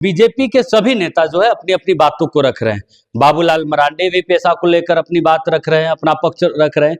BJP के सभी नेता जो है अपनी अपनी बातों को रख रहे हैं। बाबूलाल मरांडी भी पेशा को लेकर अपनी बात रख रहे हैं, अपना पक्ष रख रहे हैं।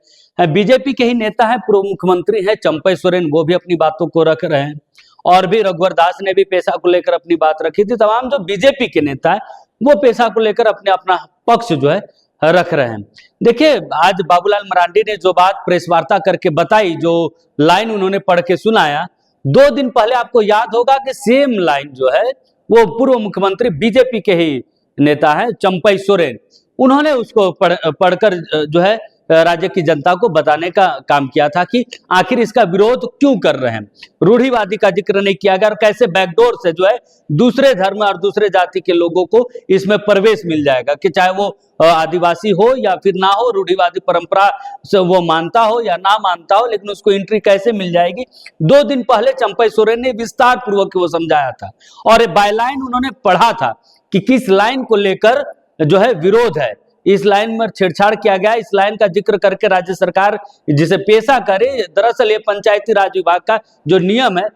बीजेपी के ही नेता हैं, पूर्व मुख्यमंत्री हैं चंपई सोरेन, वो भी अपनी बातों को रख रहे हैं। और भी रघुवर दास ने भी पेशा को लेकर अपनी बात रखी थी। तमाम जो बीजेपी के नेता है वो पेशा को लेकर अपने अपना पक्ष जो है रख रहे हैं। देखिए, आज बाबूलाल मरांडी ने जो बात प्रेस वार्ता करके बताई, जो लाइन उन्होंने पढ़ के सुनाया, 2 दिन पहले आपको याद होगा कि सेम लाइन जो है वो पूर्व मुख्यमंत्री बीजेपी के ही नेता है चंपई सोरेन, उन्होंने उसको पढ़कर जो है राज्य की जनता को बताने का काम किया था कि आखिर इसका विरोध क्यों कर रहे हैं। रूढ़िवादी का जिक्र नहीं किया गया और कैसे बैकडोर से जो है दूसरे धर्म और दूसरे जाति के लोगों को इसमें प्रवेश मिल जाएगा, कि चाहे वो आदिवासी हो या फिर ना हो, रूढ़िवादी परंपरा से वो मानता हो या ना मानता हो, लेकिन उसको एंट्री कैसे मिल जाएगी। 2 दिन पहले चंपई सोरेन ने विस्तार पूर्वक वो समझाया था और बायलाइन उन्होंने पढ़ा था कि किस लाइन को लेकर जो है विरोध है। इस लाइन में छेड़छाड़ किया गया, इस लाइन का जिक्र करके राज्य सरकार जिसे पेशा करे। दरअसल ये पंचायती राज विभाग का जो नियम है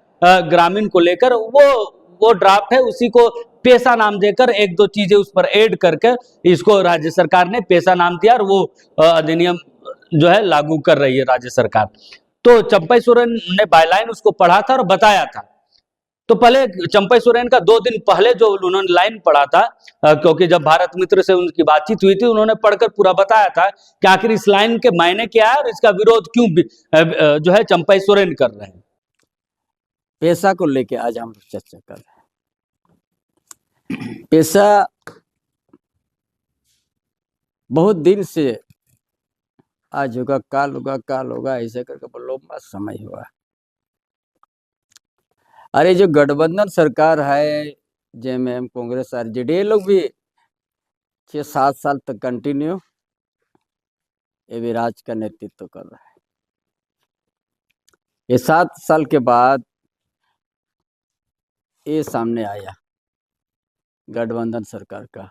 ग्रामीण को लेकर, वो ड्राफ्ट है, उसी को पेशा नाम देकर 1-2 चीजें उस पर ऐड करके इसको राज्य सरकार ने पेशा नाम दिया और वो अधिनियम जो है लागू कर रही है राज्य सरकार। तो चंपई सोरेन ने बायलाइन उसको पढ़ा था और बताया था। तो पहले चंपई सोरेन का 2 दिन पहले जो उन्होंने लाइन पढ़ा था, क्योंकि जब भारत मित्र से उनकी बातचीत हुई थी, उन्होंने पढ़कर पूरा बताया था कि आखिर इस लाइन के मायने क्या है और इसका विरोध क्यों जो है चंपई सोरेन कर रहे हैं। पेशा को लेके आज हम चर्चा कर रहे हैं। पेशा बहुत दिन से आज होगा, काल होगा, ऐसे करके लंबा समय हुआ। अरे जो गठबंधन सरकार है, जेएमएम, कांग्रेस, आरजेडी, ये लोग भी 6-7 साल तक कंटिन्यू ये विराज का नेतृत्व कर रहा है। ये 7 साल के बाद ये सामने आया गठबंधन सरकार का।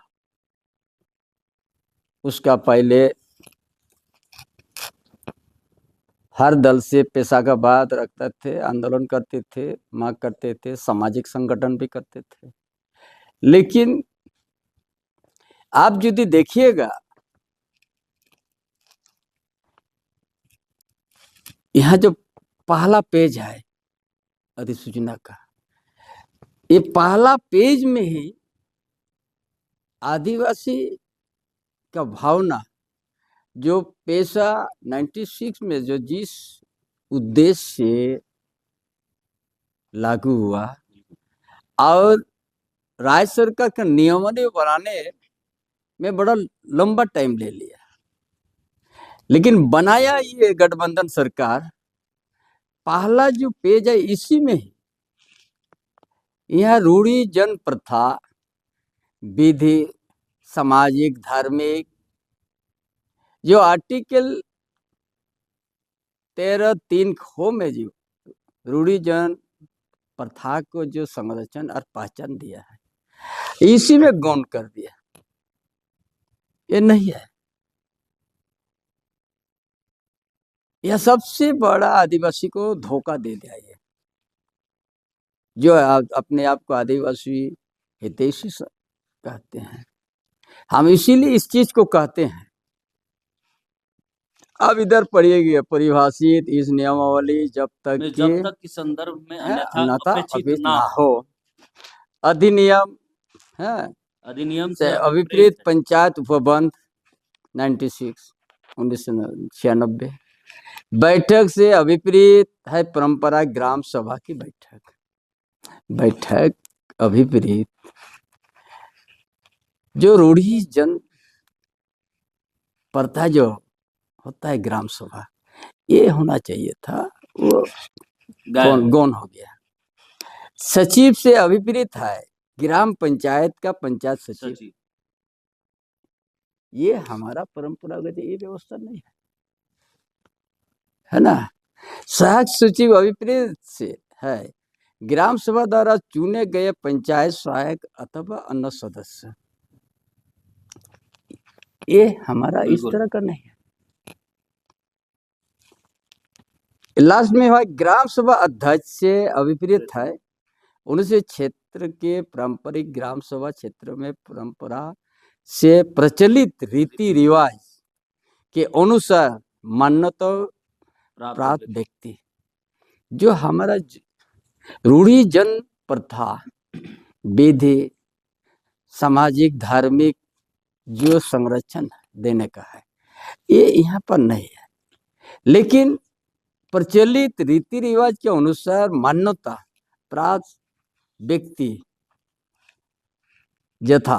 उसका पहले हर दल से पेशा का बात रखते थे, आंदोलन करते थे, मांग करते थे, सामाजिक संगठन भी करते थे। लेकिन आप यदि देखिएगा, यहाँ जो पहला पेज है अधिसूचना का, ये पहला पेज में ही आदिवासी का भावना, जो पेशा 96 में जो जिस उद्देश्य से लागू हुआ और राज्य सरकार का नियमावली बनाने में बड़ा लंबा टाइम ले लिया, लेकिन बनाया ये गठबंधन सरकार। पहला जो पेज है इसी में ही यह रूढ़ी जन प्रथा, विधि, सामाजिक, धार्मिक, जो आर्टिकल 13(3) खो में जो रूढ़ी जन प्रथा को जो संरक्षण और पहचान दिया है, इसी में गौण कर दिया। ये नहीं है, यह सबसे बड़ा आदिवासी को धोखा दे दिया। ये जो अपने आप को आदिवासी हितैषी कहते हैं, हम इसीलिए इस चीज को कहते हैं। अब इधर पढ़िएगा परिभाषित इस नियमावली जब तक कि संदर्भ में अन्यथा अपेक्षित ना हो, अधिनियम है, अधिनियम से अभिप्रेत पंचायत उपबंध 1996 बैठक से अभिप्रेत है परंपरा ग्राम सभा की बैठक अभिप्रेत जो रूढ़ी जन प्रथा जो होता है ग्राम सभा, ये होना चाहिए था, वो गौण हो गया। सचिव से अभिप्रेत है ग्राम पंचायत का पंचायत सचिव। ये हमारा परंपरागत ये व्यवस्था नहीं है ना। सहायक सचिव अभिप्रेत से है ग्राम सभा द्वारा चुने गए पंचायत सहायक अथवा अन्य सदस्य। ये हमारा इस तरह का नहीं है। लास्ट में हुआ ग्राम सभा अध्यक्ष से अभिप्रेत है 1976 क्षेत्र के पारंपरिक ग्राम सभा क्षेत्र में परंपरा से प्रचलित रीति रिवाज के अनुसार मान्यता प्राप्त व्यक्ति, जो हमारा रूढ़ी जन प्रथा विधि सामाजिक धार्मिक जो संरक्षण देने का है, ये यहाँ पर नहीं है। लेकिन प्रचलित रीति रिवाज के अनुसार मान्यता प्राप्त व्यक्ति यथा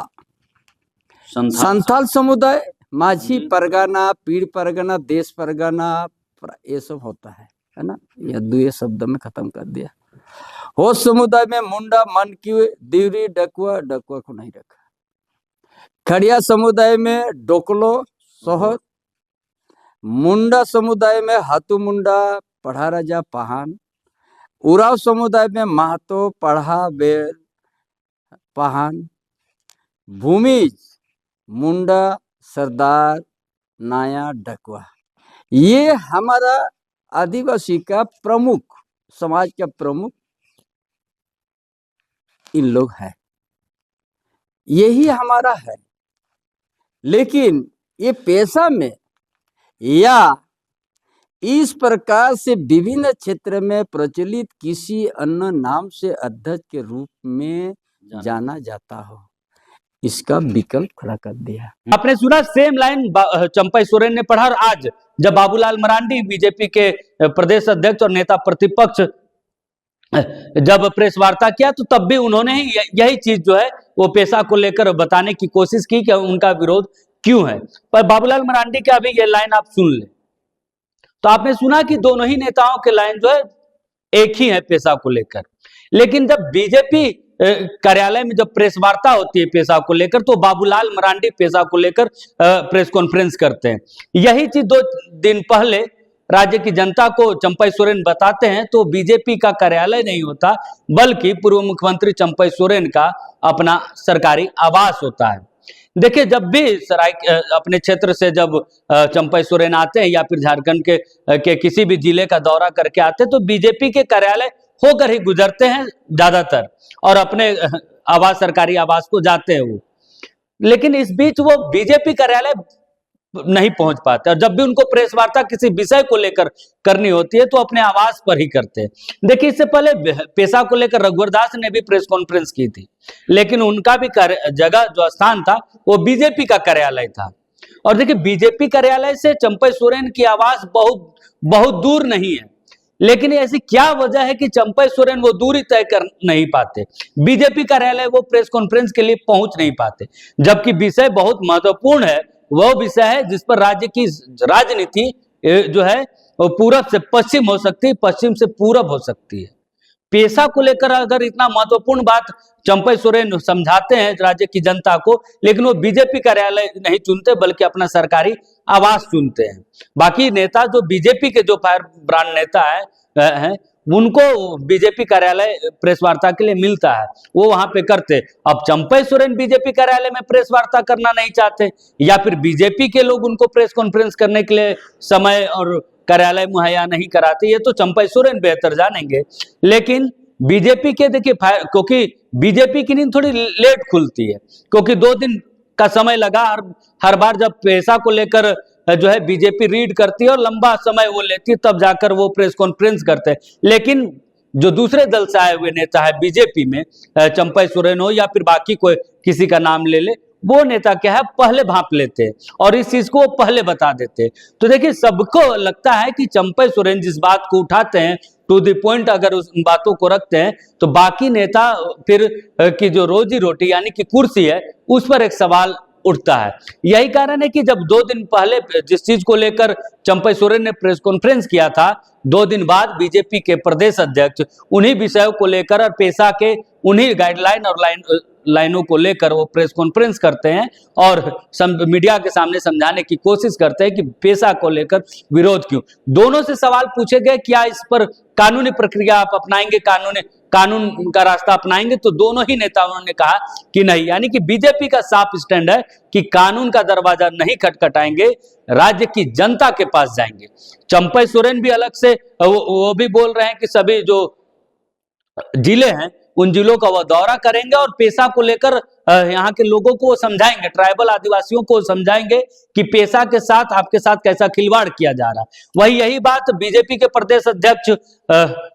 संथाल समुदाय, माझी परगना, पीर परगना, देश परगना, ये सब होता है ना। यह दो शब्द में खत्म कर दिया। हो समुदाय में मुंडा, मनकी, दिवरी, डकुआ, डकुआ को नहीं रखा। खड़िया समुदाय में डोकलो, सोहत। मुंडा समुदाय में हाथू मुंडा, पढ़ा राजा, पहान। उराव समुदाय में महतो, पढ़ा, बेर, पहान। भूमिज मुंडा, सरदार, नाया, डकुआ। ये हमारा आदिवासी का प्रमुख, समाज का प्रमुख इन लोग है, यही हमारा है। लेकिन ये पेशा में या इस प्रकार से विभिन्न क्षेत्र में प्रचलित किसी अन्य नाम से अध्यक्ष के रूप में जाना जाता हो, इसका विकल्प खड़ा कर दिया। आपने सुना सेम लाइन चंपई सोरेन ने पढ़ा। और आज जब बाबूलाल मरांडी बीजेपी के प्रदेश अध्यक्ष और नेता प्रतिपक्ष जब प्रेस वार्ता किया, तो तब भी उन्होंने ही यही चीज जो है वो पेशा को लेकर बताने की कोशिश की कि उनका विरोध क्यों है। पर बाबूलाल मरांडी का अभी ये लाइन आप सुन ले, तो आपने सुना कि दोनों ही नेताओं के लाइन जो है एक ही है पेशा को लेकर। लेकिन जब बीजेपी कार्यालय में जब प्रेस वार्ता होती है पेशा को लेकर, तो बाबूलाल मरांडी पेशा को लेकर प्रेस कॉन्फ्रेंस करते हैं। यही चीज 2 दिन पहले राज्य की जनता को चंपई सोरेन बताते हैं, तो बीजेपी का कार्यालय नहीं होता, बल्कि पूर्व मुख्यमंत्री चंपई सोरेन का अपना सरकारी आवास होता है। देखिए, जब भी अपने क्षेत्र से जब चंपई सोरेन आते हैं या फिर झारखंड के किसी भी जिले का दौरा करके आते हैं, तो बीजेपी के कार्यालय होकर ही गुजरते हैं ज्यादातर, और अपने आवास, सरकारी आवास को जाते हैं वो। लेकिन इस बीच वो बीजेपी कार्यालय नहीं पहुंच पाते, और जब भी उनको प्रेस वार्ता किसी विषय को लेकर करनी होती है तो अपने आवास पर ही करते हैं। देखिए, इससे पहले पेशा को लेकर रघुवर दास ने भी प्रेस कॉन्फ्रेंस की थी, लेकिन उनका भी जगह जो स्थान था वो बीजेपी का कार्यालय था। और देखिए, बीजेपी कार्यालय से चंपई सोरेन की आवास बहुत दूर नहीं है, लेकिन ऐसी क्या वजह है कि चंपई सोरेन वो दूरी तय कर नहीं पाते, बीजेपी कार्यालय वो प्रेस कॉन्फ्रेंस के लिए पहुंच नहीं पाते, जबकि विषय बहुत महत्वपूर्ण है। वह विषय है जिस पर राज्य की राजनीति जो है वो पूरब से पश्चिम हो सकती है, पश्चिम से पूरब हो सकती है। पेशा को लेकर अगर इतना महत्वपूर्ण बात चंपई सोरेन समझाते हैं राज्य की जनता को, लेकिन वो बीजेपी कार्यालय नहीं चुनते बल्कि अपना सरकारी आवास चुनते हैं। बाकी नेता जो बीजेपी के जो फायर ब्रांड नेता हैं उनको बीजेपी कार्यालय प्रेस वार्ता के लिए मिलता है, वो वहां पे करते। अब चंपई सोरेन बीजेपी कार्यालय में प्रेस वार्ता करना नहीं चाहते, या फिर बीजेपी के लोग उनको प्रेस कॉन्फ्रेंस करने के लिए समय और कार्यालय मुहैया नहीं कराते, ये तो चंपई सोरेन बेहतर जानेंगे। लेकिन बीजेपी के देखिए, क्योंकि बीजेपी की नींद थोड़ी लेट खुलती है, क्योंकि 2 दिन का समय लगा हर बार जब पेशा को लेकर जो है बीजेपी रीड करती है और लंबा समय वो लेती है, तब जाकर वो प्रेस कॉन्फ्रेंस करते हैं। लेकिन जो दूसरे दल से आए हुए नेता है बीजेपी में, चंपई सोरेन हो या फिर बाकी कोई किसी का नाम ले ले, वो नेता क्या है पहले भांप लेते हैं और इस चीज को पहले बता देते हैं। तो देखिए, सबको लगता है कि चंपई सोरेन जिस बात को उठाते हैं टू द पॉइंट, अगर उस बातों को रखते हैं, तो बाकी नेता फिर की जो रोजी रोटी यानी कि कुर्सी है उस पर एक सवाल उठता है। यही कारण है कि जब 2 दिन पहले जिस चीज को लेकर चंपई सोरेन ने प्रेस कॉन्फ्रेंस किया था, 2 दिन बाद बीजेपी के प्रदेश अध्यक्ष उन्हीं विषयों को लेकर और पेशा के उन्हीं गाइडलाइन और लाइनों को लेकर वो प्रेस कॉन्फ्रेंस करते हैं और मीडिया के सामने समझाने की कोशिश करते हैं कि पेशा को लेकर विरोध क्यों। दोनों से सवाल पूछे गए, क्या इस पर कानूनी प्रक्रिया आप अपनाएंगे, कानून का रास्ता अपनाएंगे, तो दोनों ही नेताओं ने कहा कि नहीं। यानी कि बीजेपी का साफ स्टैंड है कि कानून का दरवाजा नहीं खटखटाएंगे, राज्य की जनता के पास जाएंगे। चंपई सोरेन भी अलग से वो भी बोल रहे हैं कि सभी जो जिले हैं उन जिलों का वह दौरा करेंगे और पेशा को लेकर यहाँ के लोगों को वो समझाएंगे, ट्राइबल आदिवासियों को समझाएंगे कि पेशा के साथ आपके साथ कैसा खिलवाड़ किया जा रहा है। वही यही बात बीजेपी के प्रदेश अध्यक्ष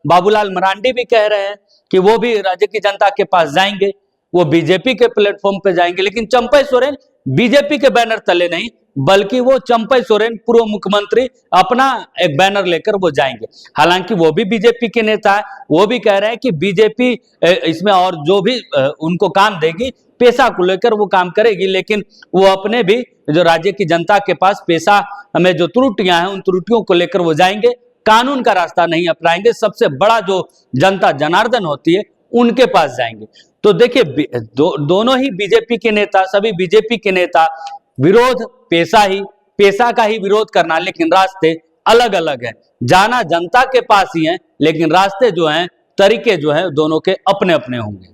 बाबूलाल मरांडी भी कह रहे हैं कि वो भी राज्य की जनता के पास जाएंगे, वो बीजेपी के प्लेटफॉर्म पे जाएंगे, लेकिन चंपई सोरेन बीजेपी के बैनर तले नहीं, बल्कि वो चंपई सोरेन पूर्व मुख्यमंत्री अपना एक बैनर लेकर वो जाएंगे। हालांकि वो भी बीजेपी के नेता है, वो भी कह रहे हैं कि बीजेपी इसमें और जो भी उनको काम देगी पेशा को लेकर वो काम करेगी, लेकिन वो अपने भी जो राज्य की जनता के पास पेशा में जो त्रुटियां हैं उन त्रुटियों को लेकर वो जाएंगे, कानून का रास्ता नहीं अपनाएंगे, सबसे बड़ा जो जनता जनार्दन होती है उनके पास जाएंगे। तो देखिए दोनों ही बीजेपी के नेता, सभी बीजेपी के नेता विरोध पेशा का ही विरोध करना, लेकिन रास्ते अलग अलग हैं। जाना जनता के पास ही है, लेकिन रास्ते जो हैं, तरीके जो हैं, दोनों के अपने अपने होंगे।